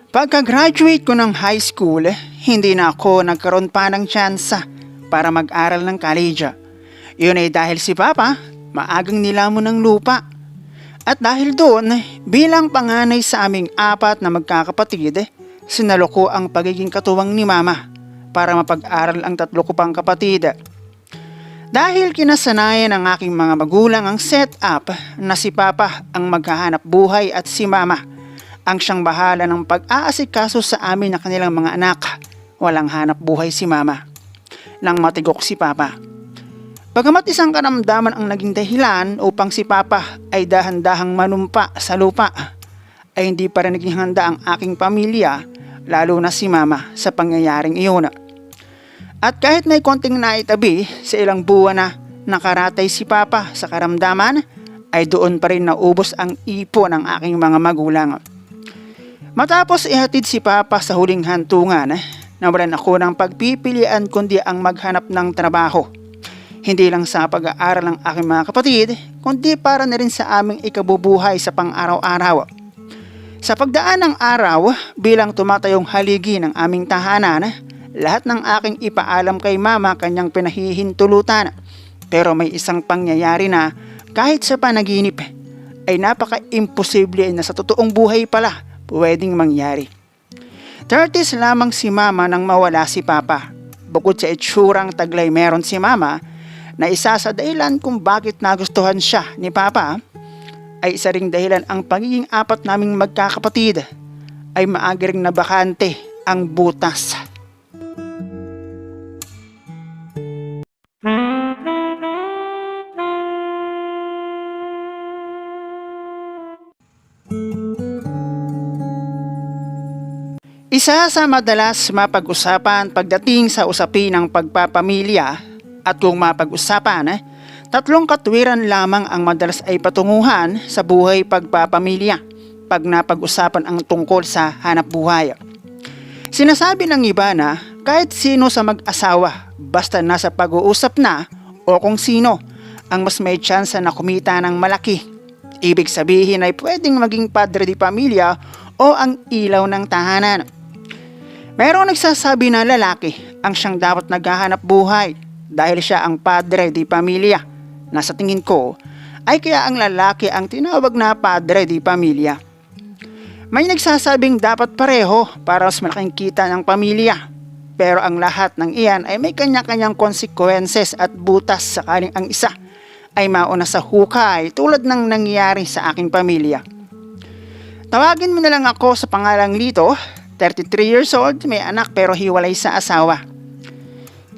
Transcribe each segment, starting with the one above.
Pagka-graduate ko ng high school, hindi na ako nagkaroon pa ng tsansa para mag-aral ng college. Yun ay dahil si Papa maagang nilamon ng lupa. At dahil doon, bilang panganay sa aming apat na magkakapatid, sinalo ko ang pagiging katuwang ni Mama para mapag-aral ang tatlo ko pang kapatid. Dahil kinasanayan ng aking mga magulang ang setup na si Papa ang maghahanap buhay at si Mama ang siyang bahala ng pag-aasikaso sa amin na kanilang mga anak, walang hanap buhay si Mama. Nang matigok si Papa. Bagamat isang karamdaman ang naging dahilan upang si Papa ay dahan-dahang manumpa sa lupa, ay hindi pa rin naging handa ang aking pamilya, lalo na si Mama sa pangyayaring iyon. At kahit may konting naitabi sa ilang buwan na nakaratay si Papa sa karamdaman, ay doon pa rin naubos ang ipon ng aking mga magulang. Matapos ihatid si Papa sa huling hantungan, nawalan ako ng pagpipilian kundi ang maghanap ng trabaho. Hindi lang sa pag-aaral ng aking mga kapatid, kundi para na rin sa aming ikabubuhay sa pang-araw-araw. Sa pagdaan ng araw, bilang tumatayong haligi ng aming tahanan, lahat ng aking ipaalam kay Mama kanyang pinahihintulutan. Pero may isang pangyayari na kahit sa panaginip ay napaka-imposible na sa totoong buhay pala pwedeng mangyari. 30s lamang si Mama nang mawala si Papa. Bukod sa itsurang taglay meron si Mama, na isa sa dahilan kung bakit nagustuhan siya ni Papa, ay isa ring dahilan ang pagiging apat naming magkakapatid ay maaga ring nabakante ang butas. Isa sa madalas mapag-usapan pagdating sa usapin ng pagpapamilya at kung mapag-usapan, tatlong katwiran lamang ang madalas ay patunguhan sa buhay pagpapamilya pag napag-usapan ang tungkol sa hanap buhay. Sinasabi ng iba na kahit sino sa mag-asawa basta nasa pag-uusap na o kung sino ang mas may tsansa na kumita ng malaki. Ibig sabihin ay pwedeng maging padre di pamilya o ang ilaw ng tahanan. Merong nagsasabi na lalaki ang siyang dapat naghahanap buhay dahil siya ang padre di pamilya, na sa tingin ko ay kaya ang lalaki ang tinawag na padre di pamilya. May nagsasabing dapat pareho para mas malaking kita ng pamilya, pero ang lahat ng iyan ay may kanya-kanyang consequences at butas sakaling ang isa ay mauna sa hukay tulad ng nangyari sa aking pamilya. Tawagin mo na lang ako sa pangalang Lito, 33 years old, may anak pero hiwalay sa asawa.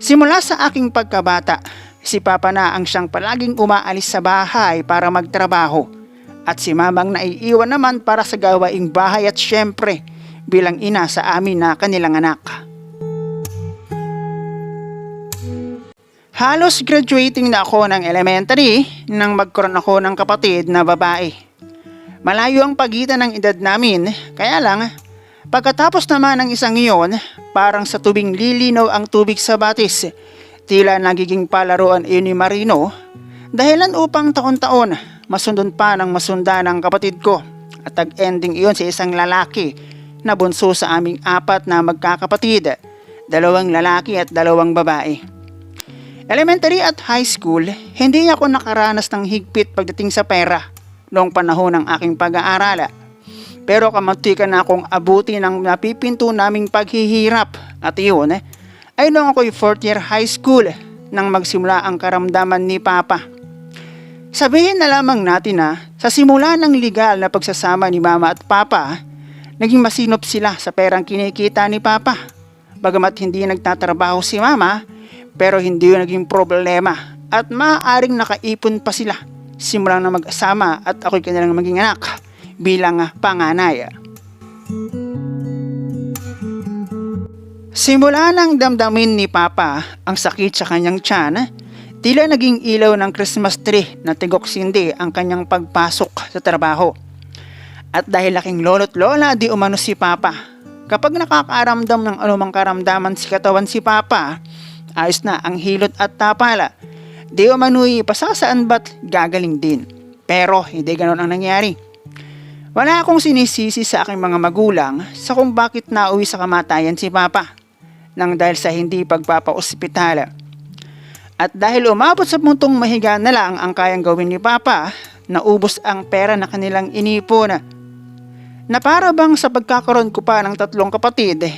Simula sa aking pagkabata, si Papa na ang siyang palaging umaalis sa bahay para magtrabaho at si Mamang naiiwan naman para sa gawaing bahay at syempre bilang ina sa amin na kanilang anak. Halos graduating na ako ng elementary nang magkaroon ako ng kapatid na babae. Malayo ang pagitan ng edad namin, kaya lang pagkatapos naman ng isang iyon, parang sa tubing lilinaw ang tubig sa batis. Tila nagiging palaruan iyon ni Marino, dahilan upang taon-taon masundon pa ng masunda ng kapatid ko. At tag-ending iyon sa isang lalaki na bunso sa aming apat na magkakapatid, 2 lalaki at 2 babae. Elementary at high school, hindi ako nakaranas ng higpit pagdating sa pera noong panahon ng aking pag-aaral. Pero kamuntikan na akong abuti ng napipinto naming paghihirap at iyon ay noong ako'y 4th year high school nang magsimula ang karamdaman ni Papa. Sabihin na lamang natin na sa simula ng legal na pagsasama ni Mama at Papa, naging masinop sila sa perang kinikita ni Papa. Bagamat hindi nagtatrabaho si Mama, pero hindi yun naging problema at maaaring nakaipon pa sila simulang na mag-asama at ako'y kanilang maging anak bilang panganay. Simula nang damdamin ni Papa ang sakit sa kanyang tiyan, tila naging ilaw ng Christmas tree na tigok sindi ang kanyang pagpasok sa trabaho. At dahil laking lolo't lola di umano si Papa, kapag nakakaramdam ng anumang karamdaman si katawan si Papa, ayos na ang hilot at tapala. Di umano'y pasasaan ba't gagaling din. Pero hindi ganoon ang nangyari. Wala akong sinisisi sa aking mga magulang sa kung bakit nauwi sa kamatayan si Papa nang dahil sa hindi pagpapa-ospital. At dahil umabot sa puntong mahiga na lang ang kayang gawin ni Papa, naubos ang pera na kanilang inipon. Na para bang sa pagkakaroon ko pa ng 3 kapatid,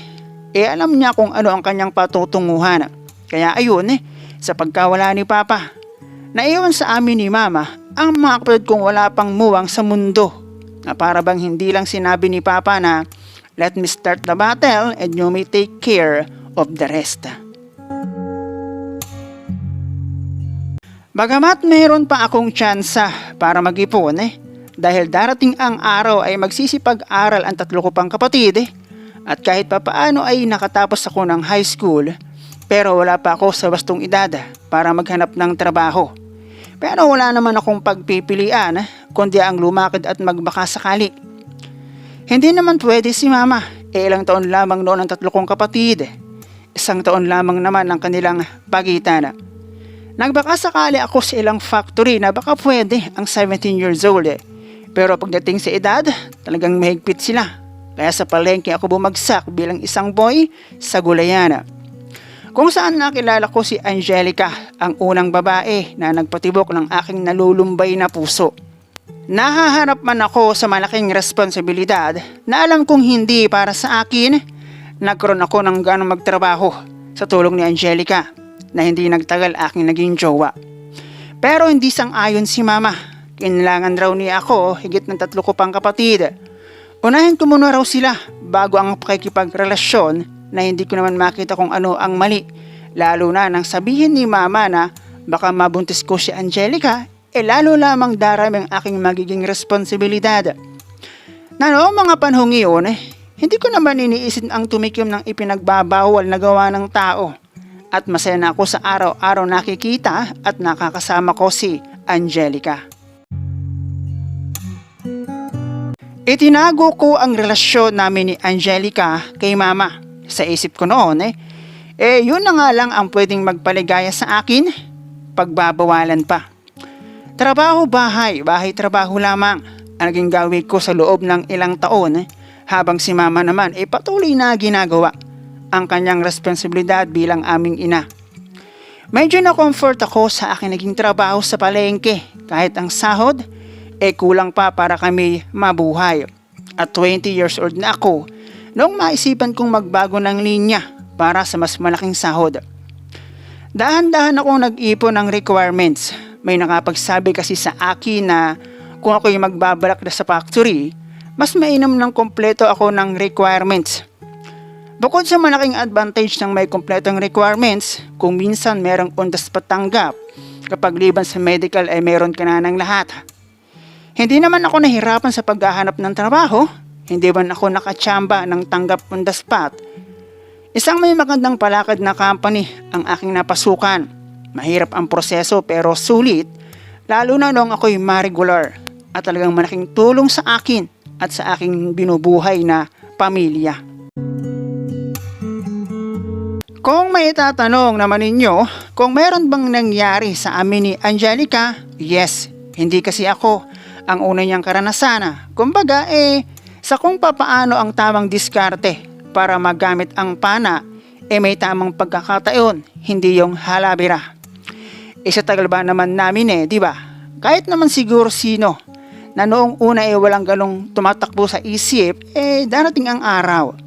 alam niya kung ano ang kanyang patutunguhan. Kaya ayun, sa pagkawala ni Papa, naiwan sa amin ni Mama ang mga kapatid kong wala pang muwang sa mundo. Na para bang hindi lang sinabi ni Papa na, "Let me start the battle and you may take care of the rest." Bagamat mayroon pa akong tsansa para mag-ipon dahil darating ang araw ay magsisipag-aral ang 3 ko pang kapatid at kahit papaano ay nakatapos ako ng high school pero wala pa ako sa wastong edad para maghanap ng trabaho. Pero wala naman akong pagpipilian kundi ang lumakad at magbaka sakali. Hindi naman pwede si Mama, ilang taon lamang noon ang 3 kong kapatid. 1 taon lamang naman ang kanilang pagitan. Nagbaka sakali ako sa ilang factory na baka pwede ang 17 years old. Pero pagdating sa edad, talagang mahigpit sila. Kaya sa palengke ako bumagsak bilang isang boy sa gulayan. Kung saan nakilala ko si Angelica, ang unang babae na nagpatibok ng aking nalulumbay na puso. Nahaharap man ako sa malaking responsibilidad na alam kong hindi para sa akin, nagkaroon ako ng ganong magtrabaho sa tulong ni Angelica na hindi nagtagal aking naging jowa. Pero hindi sang-ayon si Mama. Kailangan raw niya ako higit ng 3 ko pang kapatid. Unahin ko muna raw sila bago ang pakikipagrelasyon na hindi ko naman makita kung ano ang mali. Lalo na nang sabihin ni Mama na baka mabuntis ko si Angelica, lalo lamang darami ang aking magiging responsibilidad. Na noong mga panahong iyon, hindi ko naman iniisip ang tumikim ng ipinagbabawal na gawa ng tao. At masaya na ako sa araw-araw nakikita at nakakasama ko si Angelica. Itinago ko ang relasyon namin ni Angelica kay Mama. Sa isip ko noon yun na nga lang ang pwedeng magpaligaya sa akin, pagbabawalan pa. Trabaho bahay, bahay trabaho lamang ang naging gawin ko sa loob ng ilang taon habang si Mama naman patuloy na ginagawa ang kanyang responsibilidad bilang aming ina. Medyo na-comfort ako sa aking naging trabaho sa palengke kahit ang sahod kulang pa para kami mabuhay. At 20 years old na ako noong maisipan kong magbago ng linya para sa mas malaking sahod. Dahan-dahan akong nag-ipon ng requirements. May nakapagsabi kasi sa akin na kung ako'y magbabalak na sa factory, mas mainam ng kompleto ako ng requirements. Bukod sa malaking advantage ng may kompletong requirements, kung minsan merong on-the-spot tanggap, kapag liban sa medical ay meron ka na ng lahat. Hindi naman ako nahirapan sa paghahanap ng trabaho, hindi man ako nakatsamba ng tanggap on the spot. Isang may magandang palakad na company ang aking napasukan. Mahirap ang proseso pero sulit, lalo na noong ako'y ma-regular at talagang malaking tulong sa akin at sa aking binubuhay na pamilya. Kung may tatanong naman ninyo kung meron bang nangyari sa amin ni Angelica, yes, hindi kasi ako ang una niyang karanasan. Kumbaga sa kung papaano ang tamang diskarte para magamit ang pana, may tamang pagkakataon, hindi yung halabira. Sa tagal ba naman namin di ba? Kahit naman siguro sino na noong una walang ganong tumatakbo sa isip, darating ang araw.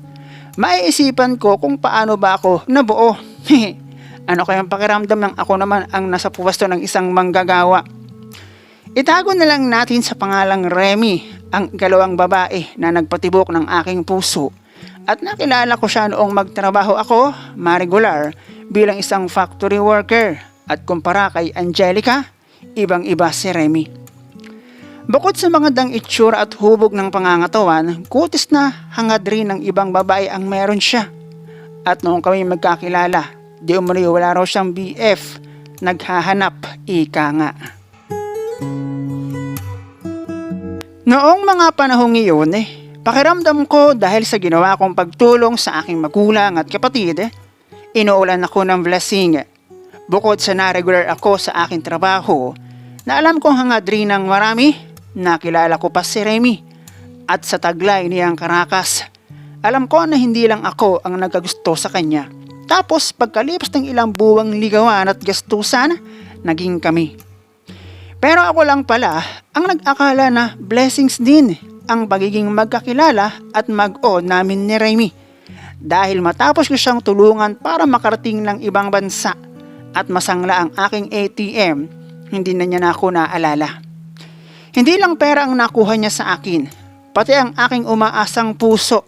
Maiisipan ko kung paano ba ako nabuo. Ano kayang pakiramdam ng ako naman ang nasa pwesto ng isang manggagawa? Itago na lang natin sa pangalang Remy, ang ikalawang babae na nagpatibok ng aking puso. At nakilala ko siya noong magtrabaho ako, ma-regular, bilang isang factory worker. At kumpara kay Angelica, ibang-iba si Remy. Bukod sa magandang itsura at hubog ng pangangatawan, kutis na hangad rin ng ibang babae ang meron siya. At noong kami magkakilala, di umano'y wala raw siyang BF, naghahanap, ika nga. Noong mga panahong iyon, pakiramdam ko dahil sa ginawa kong pagtulong sa aking magulang at kapatid, inuulan ako ng blessing. Bukod sa na-regular ako sa aking trabaho, na alam kong hangad rin ng marami, nakilala ko pa si Remy. At sa taglay niyang Caracas, alam ko na hindi lang ako ang nagkagusto sa kanya. Tapos pagkalipas ng ilang buwang ligawan at gastusan, naging kami. Pero ako lang pala ang nag-akala na blessings din ang pagiging magkakilala at mag-o namin ni Remy. Dahil matapos ko siyang tulungan para makarating ng ibang bansa at masangla ang aking ATM, hindi na niya na ako naalala. Hindi lang pera ang nakuha niya sa akin, pati ang aking umaasang puso,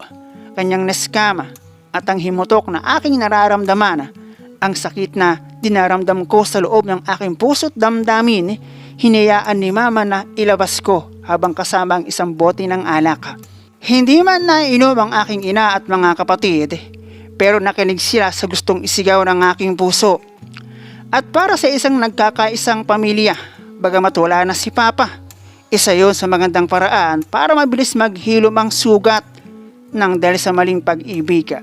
kanyang neskama at ang himutok na aking nararamdaman, ang sakit na dinaramdam ko sa loob ng aking puso't damdamin, hinayaan ni mama na ilabas ko habang kasama ang isang bote ng alak. Hindi man nainom ang aking ina at mga kapatid, pero nakinig sila sa gustong isigaw ng aking puso. At para sa isang nagkakaisang pamilya, bagamat wala na si Papa, isa yon sa magandang paraan para mabilis maghilom ang sugat ng dahil sa maling pag-ibig.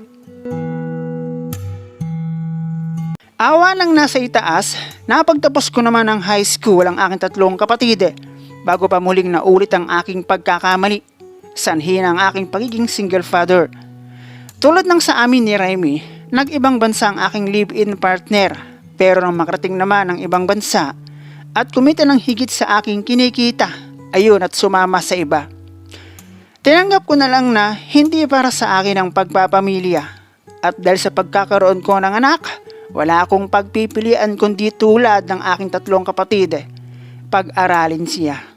Awa ng nasa itaas, napagtapos ko naman ng high school ang aking 3 kapatid bago pa muling naulit ang aking pagkakamali, sanhi ng aking pagiging single father. Tulad ng sa amin ni Remy, nag-ibang bansa ang aking live-in partner, pero nang makarating naman ng ibang bansa at kumita ng higit sa aking kinikita, ayun at sumama sa iba. Tinanggap ko na lang na hindi para sa akin ang pagpapamilya, at dahil sa pagkakaroon ko ng anak, wala akong pagpipilian kundi tulad ng aking 3 kapatid, pag-aralin siya.